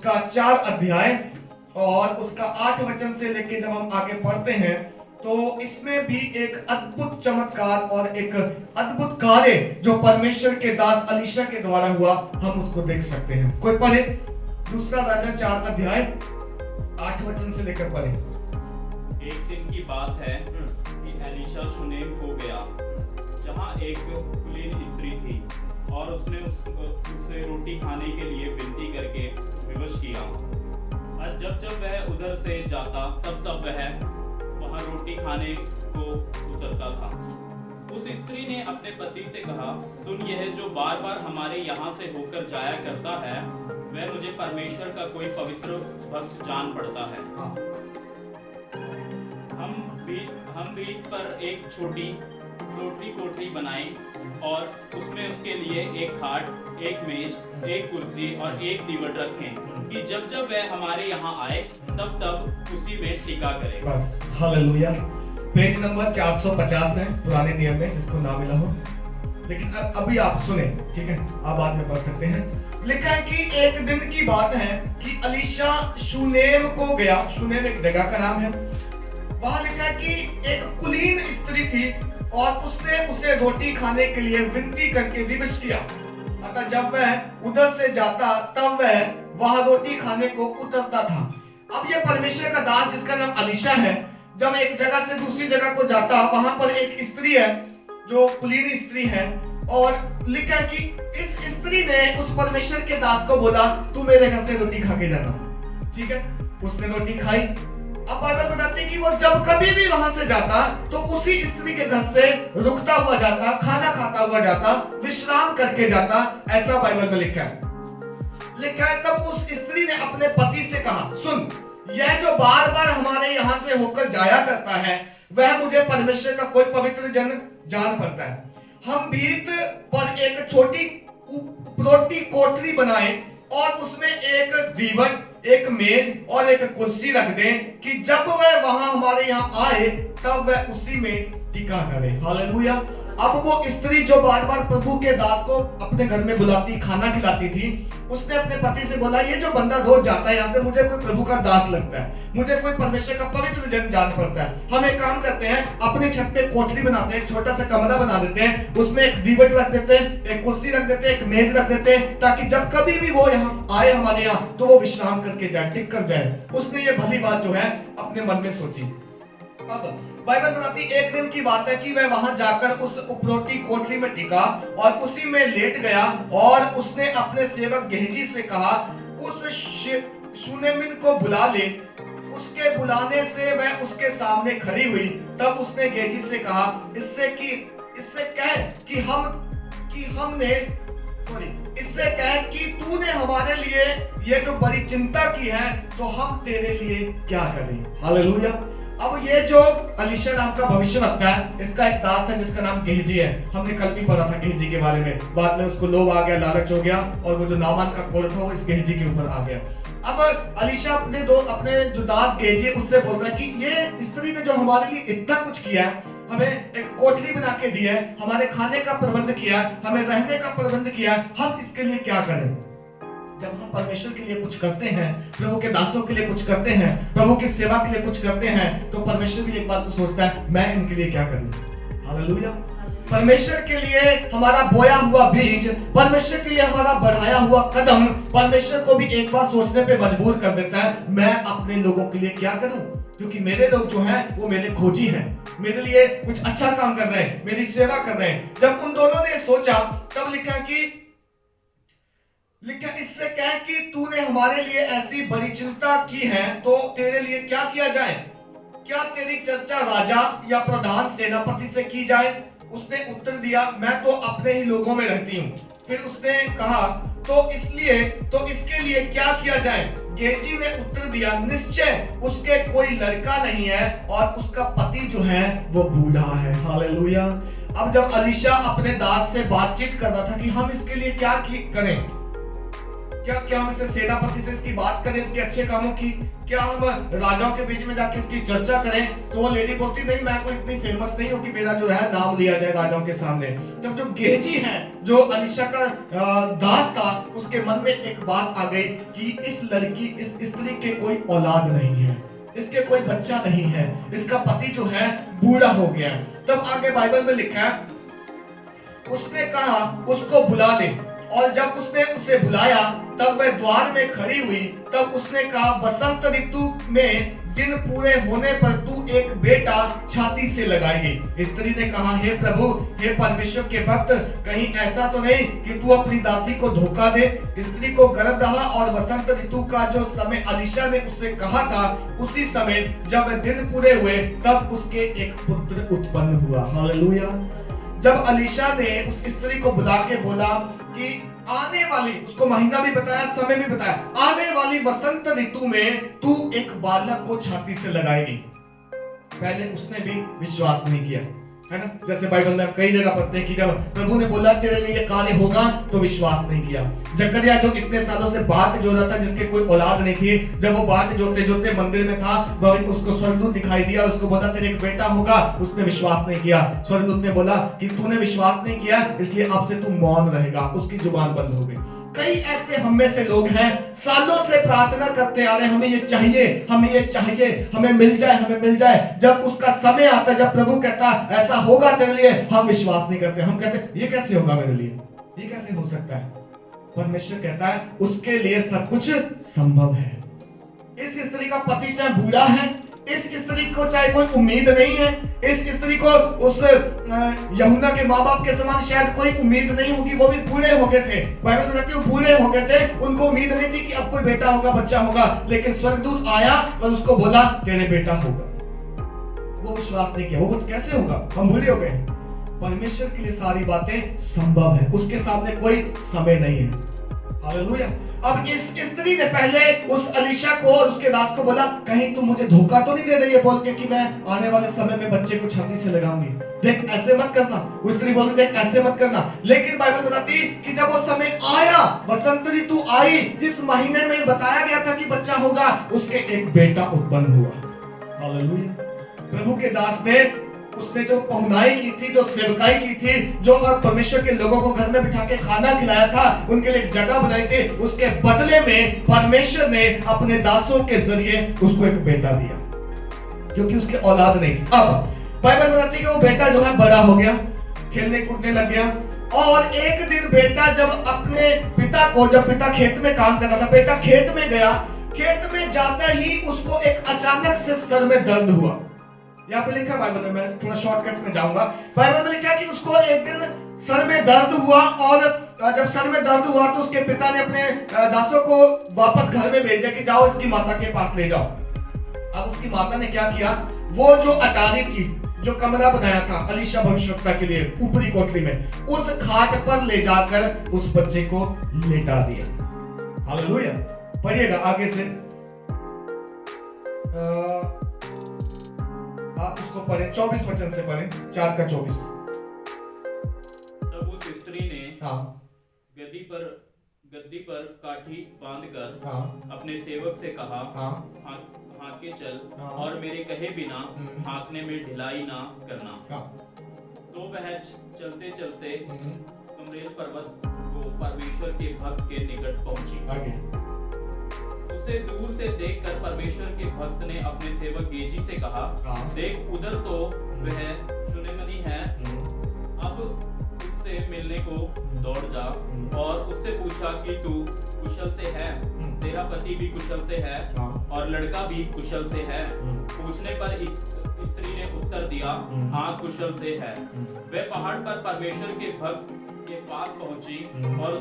उसका 4 अध्याय और उसका 8 वचन से लेके जब हम आगे पढ़ते हैं तो इसमें भी एक अद्भुत चमत्कार और एक अद्भुत कार्य जो परमेश्वर के दास अलीशा के द्वारा हुआ, हम उसको देख सकते हैं। कोई पढ़े दूसरा राजा 4 अध्याय 8 वचन से लेकर पढ़े। एक दिन की बात है कि एलीशा शूनेम को गया, जहाँ एक कुलीन स्त्री थी, और उसने उससे रोटी खाने के लिए विनती करके विवश किया। और जब वह उधर से जाता तब वह वहाँ रोटी खाने को उतरता था। उस स्त्री ने अपने पति से कहा, सुन, यह जो बार बार हमारे यहाँ से होकर जाया करता है, वह मुझे परमेश्वर का कोई पवित्र भक्त जान पड़ता है। हम भी पर एक छोटी रोटी कोठरी बनाएं और उसमें उसके लिए एक खाट, एक मेज, एक कुर्सी और एक दीवट रखें कि जब वह हमारे यहाँ आए तब उसी में टिका करे। बस। हालेलुया। पेज नंबर 450 है पुराने नियम में, जिसको ना मिला हो। लेकिन अभी आप सुने, ठीक है, आप बाद में पढ़ सकते हैं। लिखा है कि एक दिन की बात है कि अलीशा शूनेम को गया। शूनेम एक जगह का नाम है। वहां लिखा है कि एक कुलीन स्त्री थी और उसने उसे रोटी खाने के लिए विनती करके विवश किया। अतः जब वह उधर से जाता तब वह वहां रोटी खाने को उतरता था। अब यह परमेश्वर का दास जिसका नाम अलीशा है, जब एक जगह से दूसरी जगह को जाता, वहां पर एक स्त्री है जो कुलीन स्त्री है, और लिखा है कि इस स्त्री ने उस परमेश्वर के दास को बोला, तू मेरे घर से रोटी खा के जाना। ठीक है, उसने रोटी खाई। अब बाइबल बताती है कि वो जब कभी भी वहां से जाता तो उसी स्त्री के घर से रुकता हुआ जाता, खाना खाता हुआ जाता, विश्राम करके जाता। ऐसा बाइबल में लिखा है। तब उस स्त्री ने अपने पति से कहा, सुन, यह जो बार बार हमारे यहाँ से होकर जाया करता है, वह मुझे परमेश्वर का कोई पवित्र जन जान पड़ता है। हम भीत पर एक छोटी रोटी कोठरी बनाए और उसमें एक दीवट, एक मेज और एक कुर्सी रख दें कि जब वह वहां हमारे यहाँ आए तब वह उसी में टिका करे। हालेलुया। अब वो स्त्री जो बार बार प्रभु के दास को अपने घर में बुलाती, खाना खिलाती थी, उसने अपने पति से बोला, ये जो बंदा रोज जाता है यहाँ से, मुझे कोई प्रभु का दास लगता है, मुझे कोई परमेश्वर का पवित्र जन जान पड़ता है। हम एक काम करते हैं, अपने छत पे कोठरी बनाते हैं, छोटा सा कमरा बना देते हैं, उसमें एक दीवट रख देते हैं, एक कुर्सी रख देते हैं, एक मेज रख देते हैं, ताकि जब कभी भी वो यहाँ आए हमारे यहाँ तो वो विश्राम करके जाए, टिक कर जाए। उसने ये भली बात जो है अपने मन में सोची। अब बाइबल बताती, एक दिन की बात है कि वह वहां जाकर उस उपरोटी कोठरी में टिका और उसी में लेट गया, और उसने अपने सेवक गेहजी से कहा, उस शूनेमिन को बुला ले। उसके बुलाने से वह उसके सामने खड़ी हुई। तब उसने गेहजी से कहा, इससे कह कि तूने हमारे लिए ये जो बड़ी चिंता की है, तो हम तेरे लिए क्या करें। हालेलुया। अब ये जो अलीशा नाम का भविष्यवक्ता है, इसका एक दास है जिसका नाम गेहजी है। हमने कल भी पढ़ा था गेहजी के बारे में। बाद में उसको लोभ आ गया, लालच हो गया, और वो जो नामान का कोड़ था वो इस गेहजी के ऊपर आ गया। अब अलीशा अपने जो दास गेहजी है उससे बोल रहा है कि ये स्त्री ने जो हमारे लिए इतना कुछ किया है, हमें एक कोठरी बना के दी है, हमारे खाने का प्रबंध किया, हमें रहने का प्रबंध किया, हम इसके लिए क्या करें। जब हम परमेश्वर के लिए कुछ करते हैं, प्रभु के दासों के लिए कुछ करते हैं, प्रभु की सेवा के लिए कुछ करते हैं, तो परमेश्वर भी एक बात को सोचता है, मैं इनके लिए क्या करूं। हालेलुया। परमेश्वर के लिए हमारा बोया हुआ बीज, परमेश्वर के लिए हमारा बढ़ाया हुआ कदम, परमेश्वर को भी एक बार सोचने पे मजबूर कर देता है, मैं अपने लोगों के लिए क्या करूं, क्योंकि मेरे लोग जो हैं वो मेरे खोजी हैं, मेरे लिए कुछ अच्छा काम कर रहे हैं, मेरी सेवा कर रहे हैं। जब उन दोनों ने सोचा, तब लिखा इससे कह कि तूने हमारे लिए ऐसी बड़ी चिंता की है, तो तेरे लिए क्या किया जाए, क्या तेरी चर्चा राजा या प्रधान सेनापति से की जाए। उसने उत्तर दिया, मैं तो अपने ही लोगों में रहती हूँ। फिर उसने कहा, तो इसके लिए क्या किया जाए। गेहजी ने उत्तर दिया, निश्चय उसके कोई लड़का नहीं है और उसका पति जो है वो बूढ़ा है। हालेलुया। अब जब अलीशा अपने दास से बातचीत कर रहा था कि हम इसके लिए क्या करें, क्या क्या हम इसे सेनापति से इसकी बात करें, इसके अच्छे कामों की? क्या हम राजाओं के बीच में जाके इसकी चर्चा करें? तो वो लेडी बोलती नहीं, मैं कोई इतनी फेमस नहीं हूँ कि मेरा जो है नाम लिया जाए राजाओं के सामने। तब जो गेहजी है, जो अलीशा का दास था, उसके मन में एक बात आ गई कि इस लड़की, इस स्त्री के कोई औलाद नहीं है, इसके कोई बच्चा नहीं है, इसका पति जो है बूढ़ा हो गया। तब आगे बाइबल में लिखा है, उसने कहा उसको बुला ले, और जब उसने उसे बुलाया तब वह द्वार में खड़ी हुई। तब उसने कहा, बसंत ऋतु में दिन पूरे होने पर तू एक बेटा छाती से लगाएगी। स्त्री ने कहा, हे प्रभु, हे परमेश्वर के भक्त, कहीं ऐसा तो नहीं कि तू अपनी दासी को धोखा दे। स्त्री को गर्भ रहा और बसंत ऋतु का जो समय अलीशा ने उससे कहा था, उसी समय जब दिन पूरे हुए तब उसके एक पुत्र उत्पन्न हुआ। हालेलुया। जब अलीशा ने उस स्त्री को बुला के बोला कि आने वाली, उसको महीना भी बताया, समय भी बताया, आने वाली वसंत ऋतु में तू एक बालक को छाती से लगाएगी। पहले उसने भी विश्वास नहीं किया, है ना। जैसे बाइबल में हम कई जगह पढ़ते हैं कि जब प्रभु ने बोला तेरे लिए ये कार्य होगा, तो विश्वास नहीं किया। जकरिया जो इतने सालों से बाट जो रहा था, जिसके कोई औलाद नहीं थी, जब वो बाट जोते जोते मंदिर में था, उसको स्वर्गदूत दिखाई दिया, उसको बोला तेरे एक बेटा होगा, उसने विश्वास नहीं किया। स्वर्गदूत ने बोला कि तूने विश्वास नहीं किया, इसलिए अब से तू मौन रहेगा। उसकी जुबान बंद हो गई। कई ऐसे हम में से लोग हैं, सालों से प्रार्थना करते आ रहे, हमें ये चाहिए, हमें ये चाहिए, हमें मिल जाए, हमें मिल जाए। जब उसका समय आता है, जब प्रभु कहता ऐसा होगा तेरे लिए, हम विश्वास नहीं करते। हम कहते ये कैसे होगा मेरे लिए, ये कैसे हो सकता है? परमेश्वर कहता है उसके लिए सब कुछ संभव है। इस स्त्री का पति चाहे बूढ़ा है, इस स्त्री को चाहे कोई उम्मीद नहीं है, इस स्त्री को उस यूहन्ना के माँ बाप के समान शायद कोई उम्मीद नहीं होगी, वो भी बूढ़े हो गए थे। बाइबल में कहती है वो बूढ़े हो गए थे, उनको उम्मीद नहीं थी कि अब कोई बेटा होगा, बच्चा होगा। लेकिन स्वर्गदूत आया और उसको बोला तेरे बेटा होगा। वो विश्वास नहीं किया। वो बोलते कैसे होगा, हम बूढ़े हो गए। परमेश्वर के लिए सारी बातें संभव है, उसके सामने कोई समय नहीं है। हालेलुया। अब इस स्त्री ने पहले उस अलीशा को और उसके दास को बोला, कहीं तुम मुझे धोखा तो नहीं दे रही है बोल के कि मैं आने वाले समय में बच्चे को छाती से लगाऊंगी। देख ऐसे मत करना। वो स्त्री बोली देख ऐसे मत करना। लेकिन बाइबल बताती कि जब वो समय आया, वसंत ऋतु आई, जिस महीने में बताया गया था कि बच्चा होगा, उसके एक बेटा उत्पन्न हुआ। हालेलुया। प्रभु के दास ने, उसने जो पहुनाई की थी, जो सेवकाई की थी, जो परमेश्वर के लोगों को घर में बिठा के खाना खिलाया था, उनके लिए एक जगह बनाई थी, उसके बदले में परमेश्वर ने अपने दासों के जरिए उसको एक बेटा दिया, क्योंकि उसके औलाद नहीं थी। अब बाइबल बताती है कि वो बेटा जो है बड़ा हो गया, खेलने कूदने लग गया। और एक दिन बेटा जब अपने पिता को, जब पिता खेत में काम कर रहा था, बेटा खेत में गया, खेत में जाता ही उसको एक अचानक से सर में दर्द हुआ। यहाँ पे लिखा बाइबल में, मैं थोड़ा शॉर्टकट में जाऊंगा। बाइबल में लिखा कि उसको एक दिन सर में दर्द हुआ, और जब सर में दर्द हुआ तो उसके पिता ने अपने दासों को वापस घर में भेजा कि जाओ इसकी माता के पास ले जाओ। अब उसकी माता ने क्या किया, वो जो अटारी थी, जो कमरा बनाया था अलीशा भविष्यवक्ता के लिए ऊपरी कोठरी में, उस खाट पर ले जाकर उस बच्चे को लेटा दिया। हालेलुया। पढ़िएगा आगे से, आप उसको पढ़ें, 24 वचन से पढ़ें, 4:24। तब उस स्त्री ने हाँ, गद्दी पर काठी बांधकर हाँ, अपने सेवक से कहा, हाँ, हाँक के चल, हाँ, और मेरे कहे बिना हाँकने में ढिलाई ना करना। हाँ, तो वह चलते चलते कमरेल पर्वत को परमेश्वर के भक्त के निकट पहुंची। आगे। उसे दूर से देखकर परमेश्वर के भक्त ने अपने सेवक गेजी से कहा, देख उधर तो वह सुनेमनी है, अब उससे मिलने को दौड़ जा और उससे पूछा कि तू कुशल से है, तेरा पति भी कुशल से है और लड़का भी कुशल से है। पूछने पर इस स्त्री ने उत्तर दिया, हाँ कुशल से है। वह पहाड़ पर परमेश्वर के भक्त के पास पहुंची और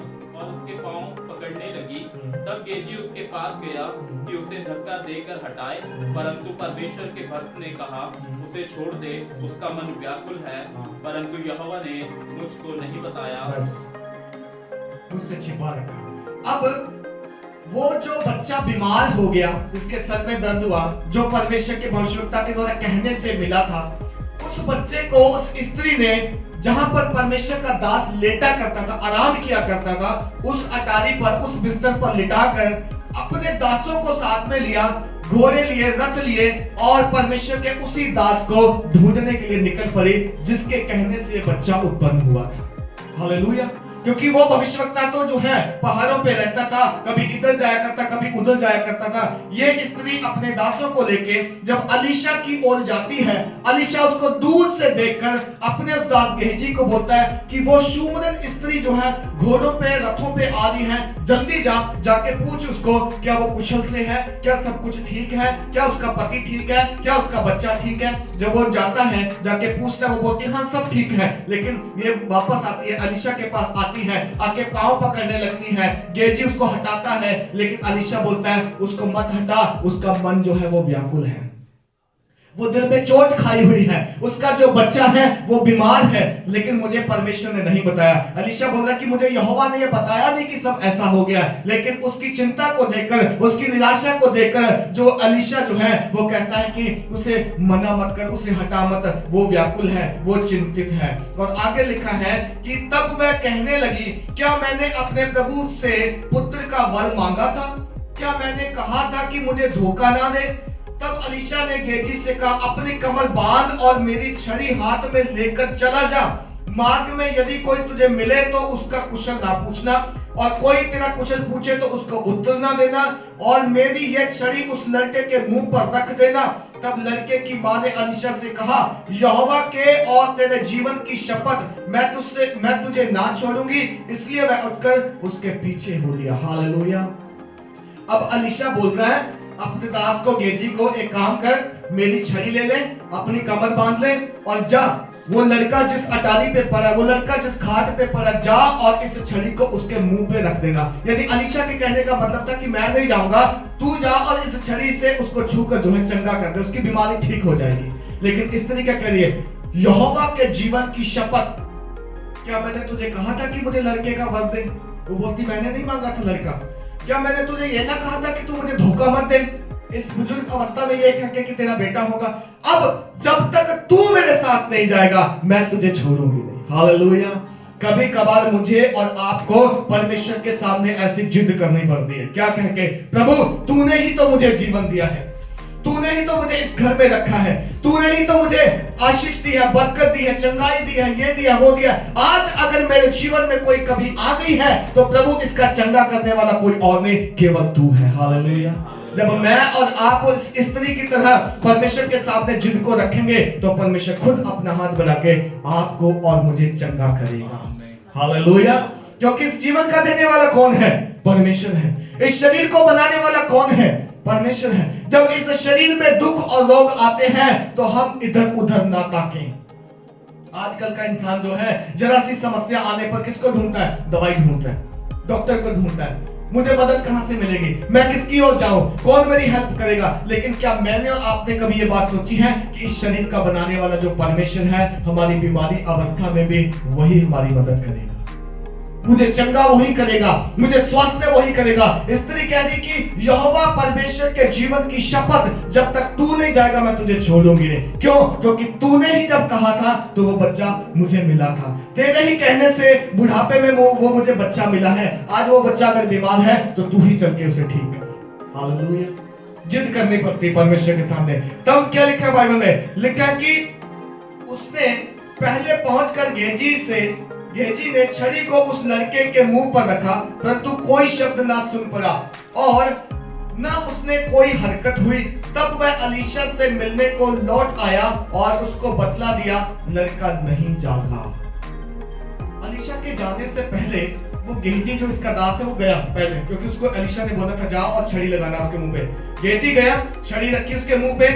उसके पांव पकड़ने लगी। तब गेजी उसके पास गया कि उसे धक्का देकर हटाए, परंतु परमेश्वर के भक्त ने कहा, उसे छोड़ दे, उसका मन व्याकुल है, परंतु यहोवा ने मुझको नहीं बताया। बस मुझसे छिपा रखा। अब वो जो बच्चा बीमार हो गया, जिसके सर में दर्द हुआ, जो परमेश्वर के भविष्यवक्ता के द्वारा कहने से मिला था, उस बच्चे को उस स्त्री ने जहां पर परमेश्वर का दास लेटा करता था, आराम किया करता था, उस अटारी पर, उस बिस्तर पर लिटाकर अपने दासों को साथ में लिया, घोड़े लिए, रथ लिए और परमेश्वर के उसी दास को ढूंढने के लिए निकल पड़े जिसके कहने से ये बच्चा उत्पन्न हुआ था। हालेलुया। क्योंकि वो भविष्यवक्ता तो जो है पहाड़ों पे रहता था, कभी इधर जाया करता, कभी उधर जाया करता था। ये स्त्री अपने दासों को लेके जब अलीशा की ओर जाती है, अलीशा उसको दूर से देखकर अपने उस दास गेहजी को बोलता है कि वो शूमरन स्त्री जो है घोड़ों पे, रथों पे आ रही है, जल्दी जाके पूछ उसको क्या वो कुशल से है, क्या सब कुछ ठीक है, क्या उसका पति ठीक है, क्या उसका बच्चा ठीक है। जब वो जाता है, जाके पूछता है, वो बोलती है हाँ सब ठीक है। लेकिन ये वापस आती है, अलीशा के पास आती है, आके पांव पकड़ने लगती है। गेहजी उसको हटाता है, लेकिन अलीशा बोलता है उसको मत हटा, उसका मन जो है वो व्याकुल है, वो दिल में चोट खाई हुई है, उसका जो बच्चा है वो बीमार है, लेकिन मुझे परमेश्वर ने नहीं बताया। अलीशा बोल रहा कि मुझे यहोवा ने ये बताया नहीं कि सब ऐसा हो गया। लेकिन उसकी चिंता को देखकर, उसकी निराशा को देखकर जो अलीशा जो है वो कहता है कि उसे मना मत कर, उसे हटा मत, वो व्याकुल है, वो चिंतित है। और आगे लिखा है कि तब वह कहने लगी, क्या मैंने अपने प्रभु से पुत्र का वर मांगा था? क्या मैंने कहा था कि मुझे धोखा ना दे? तब अलीशा ने गेहजी से कहा, अपनी कमर बांध और मेरी छड़ी हाथ में लेकर चला जा। मार्ग में यदि कोई तुझे मिले तो उसका कुशल ना पूछना, और कोई तेरा कुशल पूछे तो उसको उत्तर ना देना, और मेरी यह छड़ी उस लड़के के मुंह पर रख देना। तब लड़के की मां ने अलीशा से कहा, यहोवा के और तेरे जीवन की शपथ, मैं तुझे ना छोड़ूंगी। इसलिए वह उठकर उसके पीछे हो लिया। हालेलुया। अब अलीशा बोल रहा है अपने दास को, गेहजी को, एक काम कर, मेरी छड़ी ले ले, अपनी कमर बांध ले और जा। वो लड़का जिस अटारी पे पड़ा, वो लड़का जिस खाट पे पड़ा, जा और इस छड़ी को उसके मुंह पे रख देना। यदि अलीशा के कहने का मतलब था कि मैं नहीं जाऊंगा, तू जा और इस छड़ी से उसको छूकर जो है चंगा कर दे, उसकी बीमारी ठीक हो जाएगी। लेकिन स्त्री क्या कह रही है, यहोवा के जीवन की शपथ, क्या मैंने तुझे कहा था कि मुझे लड़के का वर दे? वो बोलती मैंने नहीं मांगा था लड़का। क्या मैंने तुझे ये ना कहा था कि तू मुझे धोखा मत दे? इस बुजुर्ग अवस्था में ये कह के कि तेरा बेटा होगा, अब जब तक तू मेरे साथ नहीं जाएगा मैं तुझे छोड़ूंगी नहीं। हालेलुया। कभी कभार मुझे और आपको परमेश्वर के सामने ऐसी जिद करनी पड़ती है, क्या कह के, प्रभु तूने ही तो मुझे जीवन दिया है, तूने ही तो मुझे इस घर में रखा है, तूने ही तो मुझे आशीष दी है, बरकत दी है, चंगाई दी है, ये दिया वो दिया। आज अगर मेरे जीवन में कोई कभी आ गई है तो प्रभु इसका चंगा करने वाला कोई और नहीं, केवल तू है। हालेलुया। जब मैं और आप इस स्त्री की तरह परमेश्वर के सामने जिद को रखेंगे तो परमेश्वर खुद अपना हाथ बढ़ा के आपको और मुझे चंगा करेगा। हालेलुया। क्योंकि इस जीवन का देने वाला कौन है? परमेश्वर है। इस शरीर को बनाने वाला कौन है? परमेश्वर है। जब इस शरीर में दुख और रोग आते हैं तो हम इधर उधर ना ताकें। आजकल का इंसान जो है जरा सी समस्या आने पर किसको ढूंढता है? दवाई ढूंढता है, डॉक्टर को ढूंढता है, मुझे मदद कहां से मिलेगी, मैं किसकी ओर जाऊं, कौन मेरी हेल्प करेगा। लेकिन क्या मैंने और आपने कभी ये बात सोची है कि इस शरीर का बनाने वाला जो परमेश्वर है, हमारी बीमारी अवस्था में भी वही हमारी मदद करेगा, मुझे चंगा वही करेगा, मुझे स्वास्थ्य वही करेगा। स्त्री कह रही कि यहोवा परमेश्वर के जीवन की शपथ, जब तक तू नहीं जाएगा मैं तुझे छोड़ूंगी नहीं। क्यों? क्योंकि तूने ही जब कहा था तो वो बच्चा मुझे मिला था, तेरे ही कहने से बुढ़ापे में वो मुझे बच्चा मिला है। आज वो बच्चा अगर बीमार है तो तू ही चल के उसे ठीक कर। हालेलुया। जिद करनी पड़ती परमेश्वर के सामने। तब क्या लिखा है बाइबल में? लिखा कि उसने पहले पहुंचकर गेहजी ने छड़ी को उस लड़के के मुंह पर रखा, परंतु कोई शब्द ना सुन पड़ा और ना उसने कोई हरकत हुई। तब वह अलीशा से मिलने को लौट आया और उसको बतला दिया, लड़का नहीं जागा। अलीशा के जाने से पहले वो गेहजी जो इसका दास है वो गया पहले, क्योंकि उसको अलीशा ने बोला था जाओ और छड़ी लगाना उसके मुंह पे। गेहजी गया, छड़ी रखी उसके मुंह पे,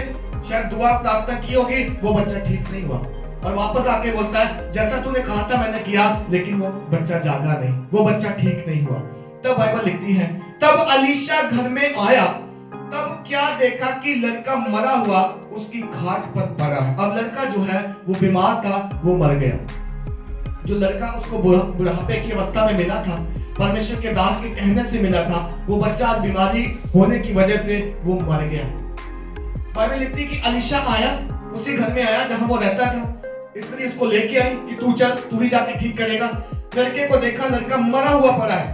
शायद दुआ प्रार्थना की होगी, वो बच्चा ठीक नहीं हुआ और वापस आके बोलता है जैसा तूने कहा था मैंने किया, लेकिन वो बच्चा जागा नहीं, वो बच्चा ठीक नहीं हुआ। तब बाइबल लिखती है, तब अलीशा घर में आया, तब क्या देखा कि लड़का मरा हुआ उसकी खाट पर पड़ा है। अब लड़का जो है वो बीमार था, वो मर गया। जो लड़का उसको बुढ़ापे की अवस्था में मिला था, परमेश्वर के दास के कहने से मिला था, वो बच्चा बीमारी होने की वजह से वो मर गया। बाइबल लिखती है कि अलीशा आया, उसी घर में आया जहां वो रहता था, स्त्री उसको लेके आई कि तू चल, तू ही जाके ठीक करेगा। लड़के को देखा, लड़का मरा हुआ पड़ा है,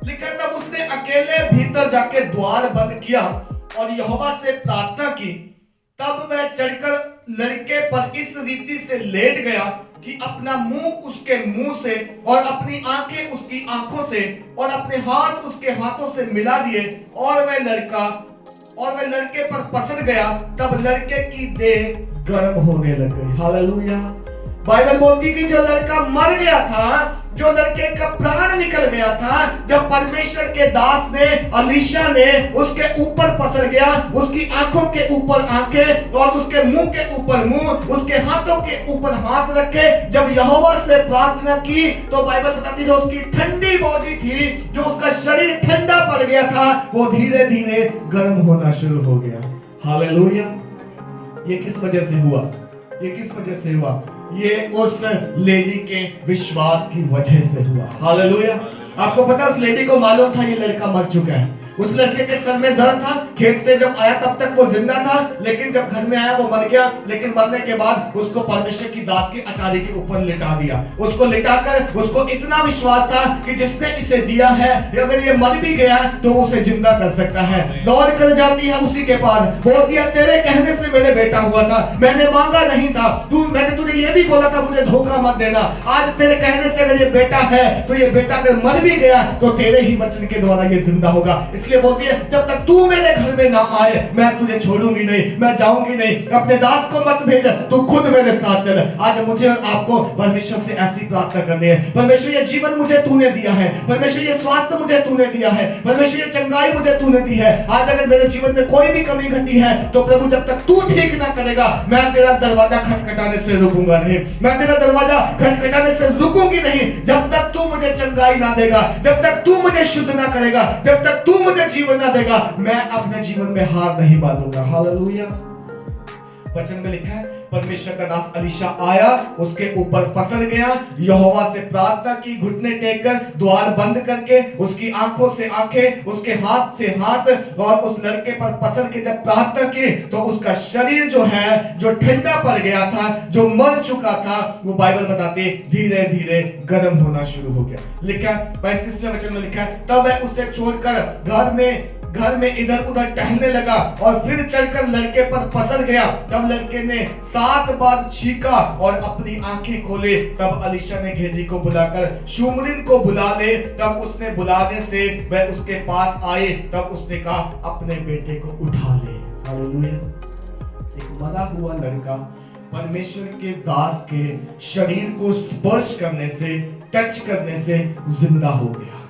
लेकिन तब उसने अकेले भीतर जाके द्वार बंद किया और यहोवा से प्रार्थना की। तब वह चढ़कर लड़के पर इस रीति से लेट गया कि अपना मुंह उसके मुंह से और अपनी आंखें उसकी आंखों से और अपने हाथ उसके हाथों से मिला दिए, और वह लड़के पर पसर गया। तब लड़के की देह गर्म होने लग गई। हालेलुया। बाइबल बोलती कि जो लड़का मर गया था, जो लड़के का प्राण निकल गया था, जब परमेश्वर के दास ने, अलीशा ने उसके ऊपर पसर गया, उसकी आंखों के ऊपर आंखें और उसके मुंह के ऊपर मुंह, उसके हाथों के ऊपर हाथ रखे, जब यहोवा से प्रार्थना की, तो बाइबल बताती जो उसकी ठंडी बॉडी थी, जो उसका शरीर ठंडा पड़ गया था, वो धीरे धीरे गर्म होना शुरू हो गया। हालेलुया। ये किस वजह से हुआ? ये किस वजह से हुआ? ये उस लेडी के विश्वास की वजह से हुआ। हालेलुया। आपको पता, उस लेडी को मालूम था ये लड़का मर चुका है। उस लड़के के सर में दर्द था, खेत से जब आया तब तक वो जिंदा था, लेकिन जब घर में आया वो मर गया। लेकिन मरने के बाद उसको परमेश्वर की दास की अटारी के ऊपर लिटा दिया। उसको लिटाकर उसको इतना विश्वास था कि जिसने इसे दिया है, अगर ये मर भी गया तो वो उसे जिंदा कर सकता है। दौड़ कर जाती है उसी के पास, बोलती है तेरे कहने से मेरे बेटा हुआ था, मैंने मांगा नहीं था, मैंने तुझे ये भी बोला था मुझे धोखा मत देना। आज तेरे कहने से अगर ये बेटा है, तो ये बेटा अगर मर भी गया तो तेरे ही वचन के द्वारा ये जिंदा होगा। इसलिए बोलती है जब तक तू मेरे घर में ना आए मैं तुझे छोड़ूंगी नहीं, मैं जाऊंगी नहीं। अपने दास को मत भेज, तू खुद मेरे साथ चल। आज मुझे और आपको परमेश्वर से ऐसी प्रार्थना करनी है। परमेश्वर ये जीवन मुझे तूने दिया है, परमेश्वर ये स्वास्थ्य मुझे तूने दिया है, परमेश्वर ये चंगाई मुझे तूने दी है। आज अगर मेरे जीवन में कोई भी कमी घटी है, तो प्रभु जब तक तू ठीक ना करेगा, मैं तेरा दरवाजा खटखटाने से रुकूंगा नहीं, मैं तेरा दरवाजा खटखटाने से रुकूंगी नहीं, जब तक तू मुझे चंगाई ना देगा, जब तक तू मुझे शुद्ध ना करेगा, जब तक तू मुझे जीवन ना देगा, मैं अपने जीवन में हार नहीं बांधूंगा। हालेलुया। वचन में लिखा है परमेश्वर का दास अलीशा आया, उसके ऊपर पसर गया, यहोवा से प्रार्थना की, घुटने टेककर, द्वार बंद करके, उसकी आंखों से आंखें, उसके हाथ से हाथ, और उस लड़के पर पसर के जब प्रार्थना की, तो उसका शरीर जो है, जो ठंडा पड़ गया था, जो मर चुका था, वो बाइबल बताती धीरे धीरे गर्म होना शुरू हो गया। लिखा 35वें वचन में लिखा है तब वह उसे छोड़कर घर में इधर उधर टहलने लगा और फिर चलकर लड़के पर पसर गया। तब लड़के ने 7 बार छींका और अपनी आंखें खोले। तब अलीशा ने गेजी को बुलाकर शूमरिन को बुला ले। तब उसने बुलाने से वह उसके पास आए। तब उसने कहा अपने बेटे को उठा ले। हालेलुया। एक मरा हुआ लड़का परमेश्वर के दास के शरीर को स्पर्श करने से, टच करने से जिंदा हो गया।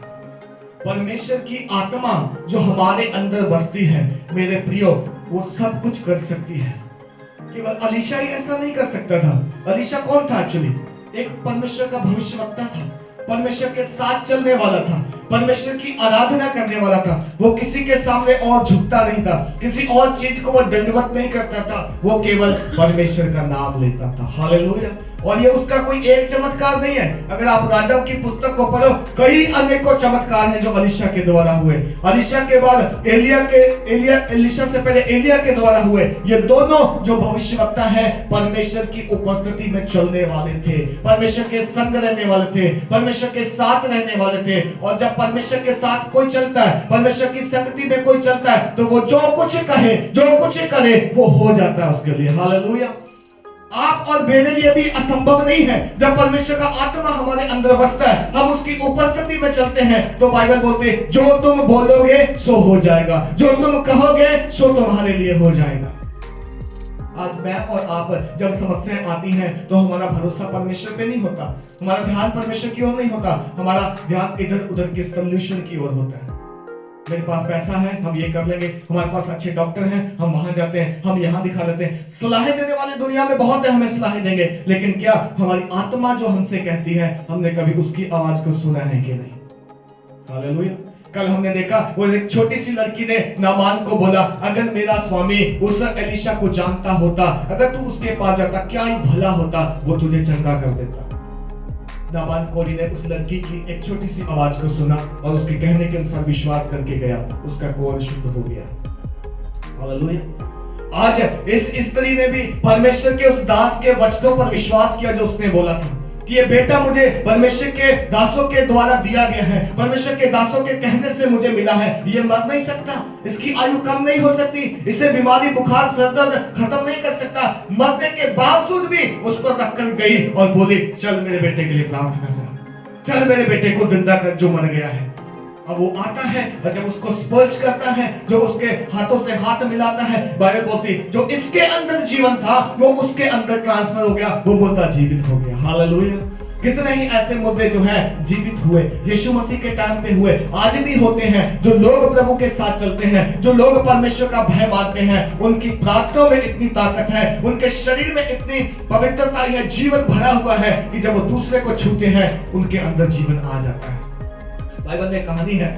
परमेश्वर की आत्मा जो हमारे अंदर बसती है, मेरे प्रियो, वो सब कुछ कर सकती है। केवल अलीशा ही ऐसा नहीं कर सकता था। अलीशा कौन था एक्चुअली? एक परमेश्वर का भविष्यवक्ता था, परमेश्वर के साथ चलने वाला था, परमेश्वर की आराधना करने वाला था। वो किसी के सामने और झुकता नहीं था, किसी और चीज को वो दंडवत नहीं करता था, वो केवल परमेश्वर का नाम लेता था। हालेलुया। और ये उसका कोई एक चमत्कार नहीं है। अगर आप राजाओं की पुस्तक को पढ़ो, कई अनेकों चमत्कार हैं जो अलीशा के द्वारा हुए। अलीशा के बाद एलिशा से पहले एलिया के द्वारा हुए। ये दोनों जो भविष्यवक्ता है, परमेश्वर की उपस्थिति में चलने वाले थे, परमेश्वर के संग रहने वाले थे, परमेश्वर के साथ रहने वाले थे। और जब परमेश्वर के साथ कोई चलता है, परमेश्वर की संगति में कोई चलता है, तो वो जो कुछ कहे, जो कुछ करे, वो हो जाता है उसके लिए। हालेलुया। आप और मेरे लिए भी असंभव नहीं है। जब परमेश्वर का आत्मा हमारे अंदर बसता है, हम उसकी उपस्थिति में चलते हैं, तो बाइबल बोलते हैं जो तुम बोलोगे सो हो जाएगा, जो तुम कहोगे सो तुम्हारे लिए हो जाएगा। आज मैं और आप जब समस्याएं आती हैं, तो हमारा भरोसा परमेश्वर पे नहीं होता, हमारा ध्यान परमेश्वर की ओर नहीं होता, हमारा ध्यान इधर उधर के सॉल्यूशन की ओर होता है। मेरे पास पैसा है, हम ये कर लेंगे, हमारे पास अच्छे डॉक्टर हैं, हम वहां जाते हैं, हम यहाँ दिखा लेते हैं। सलाहें देने वाले दुनिया में बहुत है, हमें सलाहें देंगे, लेकिन क्या हमारी आत्मा जो हमसे कहती है, हमने कभी उसकी आवाज को सुना है कि नहीं? हालेलुया। कल हमने देखा वो एक छोटी सी लड़की ने नामान को बोला, अगर मेरा स्वामी उस एलिशा को जानता होता, अगर तू उसके पास जाता, क्या ही भला होता, वो तुझे चंगा कर देता। नामान कोरी ने उस लड़की की एक छोटी सी आवाज को सुना और उसके कहने के अनुसार विश्वास करके गया, उसका कोढ़ शुद्ध हो गया। हालेलुया। आज इस स्त्री ने भी परमेश्वर के उस दास के वचनों पर विश्वास किया जो उसने बोला था कि ये बेटा मुझे परमेश्वर के दासों के द्वारा दिया गया है, परमेश्वर के दासों के कहने से मुझे मिला है, ये मर नहीं सकता, इसकी आयु कम नहीं हो सकती, इसे बीमारी बुखार सरदर्द खत्म नहीं कर सकता। मरने के बावजूद भी उसको रखकर गई और बोली चल मेरे बेटे के लिए प्रार्थना कर, चल मेरे बेटे को जिंदा कर जो मर गया है। अब वो आता है और जब उसको स्पर्श करता है, जो उसके हाथों से हाथ मिलाता है, बाइबल बोलती जो इसके अंदर जीवन था वो उसके अंदर ट्रांसफर हो गया, वो मुर्दा जीवित हो गया। हालेलुया। कितने ही ऐसे मुर्दे जो हैं जीवित हुए, यीशु मसीह के टाइम पे हुए, आज भी होते हैं। जो लोग प्रभु के साथ चलते हैं, जो लोग परमेश्वर का भय मानते हैं, उनकी प्रार्थनाओं में इतनी ताकत है, उनके शरीर में इतनी पवित्रता है, जीवन भरा हुआ है कि जब वो दूसरे को छूते हैं उनके अंदर जीवन आ जाता है। बाइबल में कहानी है,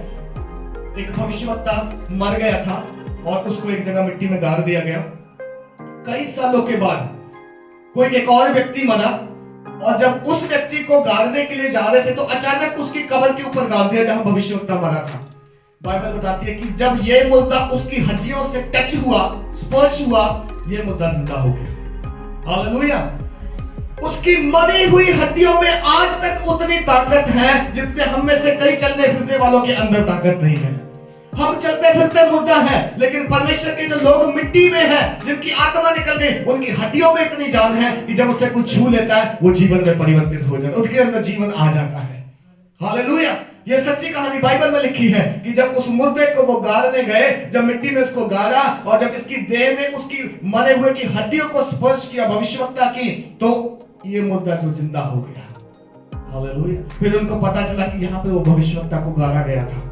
एक भविष्यवक्ता मर गया था और उसको एक जगह मिट्टी में गाड़ दिया गया। कई सालों के बाद कोई एक और व्यक्ति मरा और जब उस व्यक्ति को गाड़ने के लिए जा रहे थे तो अचानक उसकी कब्र के ऊपर गाड़ दिया जहां भविष्यवक्ता मरा था। बाइबल बताती है कि जब ये मुर्दा उसकी हड्डियों से टच हुआ, स्पर्श हुआ, ये मुर्दा जिंदा हो गया। हालेलुया। उसकी मरी हुई हड्डियों में आज तक उतनी ताकत है जितने हम में से कई चलने फिरने वालों के अंदर ताकत नहीं है। हम चलते फिरते मुर्दा है, लेकिन परमेश्वर के जो लोग मिट्टी में हैं, जिनकी आत्मा निकल गई, उनकी हड्डियों में इतनी जान है कि जब उसे कुछ छू लेता है वो जीवन में परिवर्तित हो जाता है, उसके अंदर जीवन आ जाता है। हालेलुया। ये सच्ची कहानी बाइबल में लिखी है कि जब उस मुर्दे को वो गाड़ने गए, जब मिट्टी में उसको गाड़ा और जब इसकी देह में उसकी मरे हुए की हड्डियों को स्पर्श किया भविष्यवक्ता की, तो ये मुर्दा जो जिंदा हो गया। हालेलुया। फिर उनको पता चला कि यहाँ पे वो भविष्यवक्ता को गाड़ा गया था।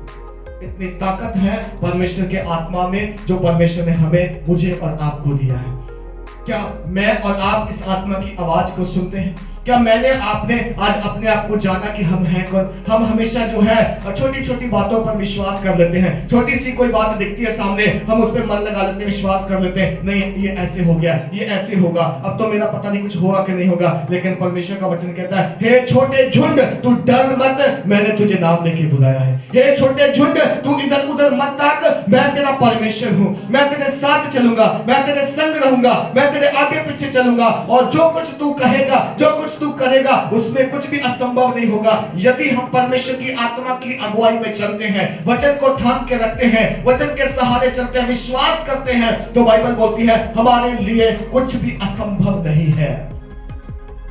इतनी ताकत है परमेश्वर के आत्मा में जो परमेश्वर ने हमें, मुझे और आपको दिया है। क्या मैं और आप इस आत्मा की आवाज को सुनते हैं? क्या मैंने आपने आज अपने आप को जाना कि हम हैं कौन? हम हमेशा जो है छोटी छोटी बातों पर विश्वास कर लेते हैं। छोटी सी कोई बात दिखती है सामने, हम उस पर मन लगा लेते हैं, विश्वास कर लेते हैं, नहीं ये ऐसे हो गया, ये ऐसे होगा, अब तो मेरा पता नहीं कुछ होगा कि नहीं होगा। लेकिन परमेश्वर का वचन कहता है, हे छोटे झुंड तू डर मत, मैंने तुझे नाम लेके बुलाया है। हे छोटे झुंड तू इधर उधर मत ताक, मैं तेरा परमेश्वर हूँ, मैं तेरे साथ चलूंगा, मैं तेरे संग रहूंगा, मैं तेरे आगे पीछे चलूंगा, और जो कुछ तू कहेगा, जो कुछ तू करेगा, उसमें कुछ भी असंभव नहीं होगा। यदि हम परमेश्वर की आत्मा की अगुवाई में चलते हैं, वचन को थाम के रखते हैं, वचन के सहारे चलते हैं, विश्वास करते हैं, तो बाइबल बोलती है हमारे लिए कुछ भी असंभव नहीं है।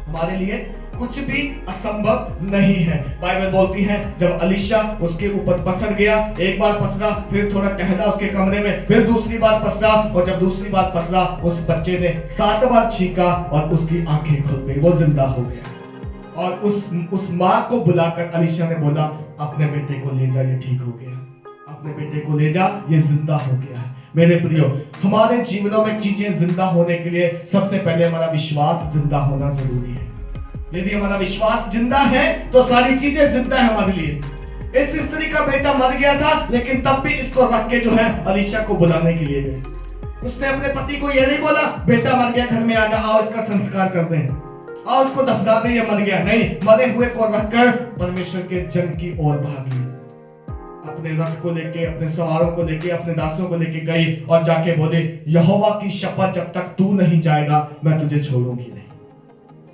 हमारे लिए कुछ भी असंभव नहीं है। बाइबल बोलती है जब अलीशा उसके ऊपर पसर गया, एक बार पसरा, फिर थोड़ा टहला उसके कमरे में, फिर दूसरी बार पसरा, और जब दूसरी बार पसरा उस बच्चे ने 7 बार छींका और उसकी आंखें खुल गई, वो जिंदा हो गया। और उस माँ को बुलाकर अलीशा ने बोला अपने बेटे को ले जा, ये ठीक हो गया, अपने बेटे को ले जा, ये जिंदा हो गया है। मेरे प्रियो, हमारे जीवनों में चीजें जिंदा होने के लिए सबसे पहले हमारा विश्वास जिंदा होना जरूरी है। यदि हमारा विश्वास जिंदा है तो सारी चीजें जिंदा है हमारे लिए। इस स्त्री का बेटा मर गया था, लेकिन तब भी इसको रख के जो है अलीशा को बुलाने के लिए गए। उसने अपने पति को यह नहीं बोला बेटा मर गया, घर में आ जा, आओ इसका संस्कार कर दें, आओ इसको दफना दें, ये मर गया। नहीं, मरे हुए को रखकर परमेश्वर के जन की ओर भागी, अपने रथ को लेके, अपने सवारों को लेके, अपने दासों को लेके गई और जाके बोले यहोवा की शपथ जब तक तू नहीं जाएगा मैं तुझे छोड़ूंगी नहीं।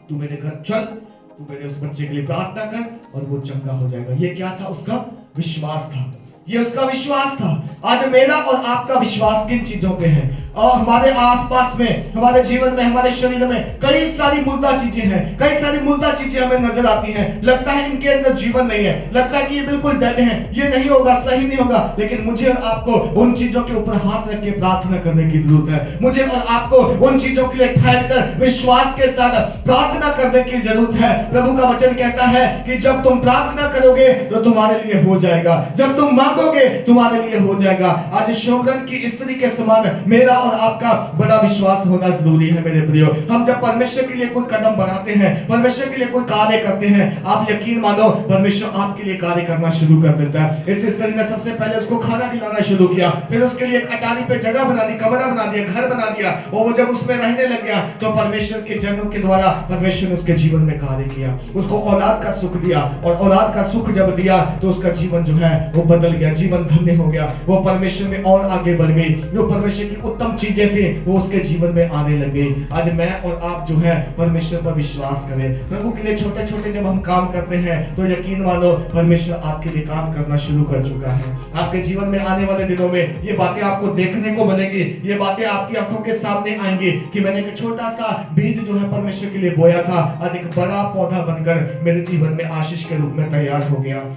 तू मेरे घर चल, तू मेरे उस बच्चे के लिए प्रार्थना कर और वो चंगा हो जाएगा। ये क्या था? उसका विश्वास था, ये उसका विश्वास था। आज मेरा और आपका विश्वास किन चीजों पे है? और हमारे आसपास में, हमारे जीवन में, हमारे शरीर में कई सारी मुर्दा चीजें हैं, कई सारी मुर्दा चीजें हमें नजर आती हैं। लगता है इनके अंदर जीवन नहीं है, लगता है कि ये बिल्कुल डेड हैं, ये नहीं होगा, सही नहीं होगा। लेकिन मुझे और आपको उन चीजों के ऊपर हाथ रख के प्रार्थना करने की जरूरत है। मुझे और आपको उन चीजों के लिए ठहर कर विश्वास के साथ प्रार्थना करने की जरूरत है। प्रभु का वचन कहता है कि जब तुम प्रार्थना करोगे तो तुम्हारे लिए हो जाएगा, जब तुम मांगोगे तुम्हारे लिए हो जाएगा। आज शोगन की स्त्री के समान मेरा और आपका बड़ा विश्वास होना जरूरी है। मेरे प्रियो, हम जब परमेश्वर के लिए कोई कदम बढ़ाते हैं, परमेश्वर के लिए कोई कार्य करते हैं, आप यकीन मानो परमेश्वर आपके लिए कार्य करना शुरू कर देता है। इस स्त्री ने सबसे पहले उसको खाना खिलाना शुरू किया, फिर उसके लिए एक अटारी पे जगह बना दी, कमरा बना दिया, घर बना दिया, और वो जब उसमें रहने लग गया तो परमेश्वर के जनों के द्वारा परमेश्वर ने उसके जीवन में कार्य किया, उसको औलाद का सुख दिया, और औलाद का सुख जब दिया तो उसका जीवन जो है वो बदल गया, जीवन धन्य हो गया, वो परमेश्वर में और आगे बढ़ गई, जो परमेश्वर की उत्तम चीजें थी वो उसके जीवन में आने लग गई। आज मैं और आप जो है परमेश्वर पर विश्वास करें। प्रभु के लिए छोटे छोटे जब हम काम करते हैं तो यकीन मानो परमेश्वर आपके लिए काम करना शुरू कर चुका है। आपके जीवन में आने वाले दिनों में ये बातें आपको देखने को मिलेगी, ये बातें आपकी आंखों के सामने आएंगी कि मैंने एक छोटा सा बीज जो है परमेश्वर के लिए बोया था, आज एक बड़ा पौधा बनकर मेरे जीवन में आशीष के रूप में तैयार हो गया।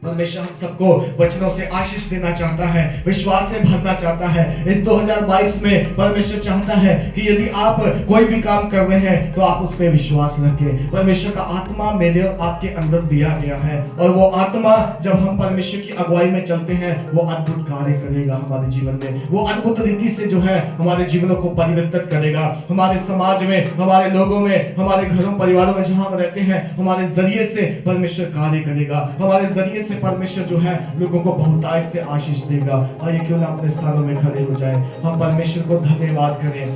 परमेश्वर हम सबको वचनों से आशीष देना चाहता है, विश्वास से भरना चाहता है। इस 2022 में परमेश्वर चाहता है कि यदि आप कोई भी काम कर रहे हैं तो आप उस पर विश्वास रखें। परमेश्वर का आत्मा मेरे और आपके अंदर दिया गया है और वो आत्मा जब हम परमेश्वर की अगुवाई में चलते हैं वो अद्भुत कार्य करेगा हमारे जीवन में, वो अद्भुत रीति से जो है हमारे जीवनों को परिवर्तित करेगा। हमारे समाज में, हमारे लोगों में, हमारे घरों परिवारों में जहां हम रहते हैं, हमारे जरिए से परमेश्वर कार्य करेगा। हमारे जरिए से परमेश्वर जो है लोगों को बहुतायत से आशीष देगा। आइए क्यों ना अपने स्थानों में खड़े हो जाएं, हम परमेश्वर को धन्यवाद करें।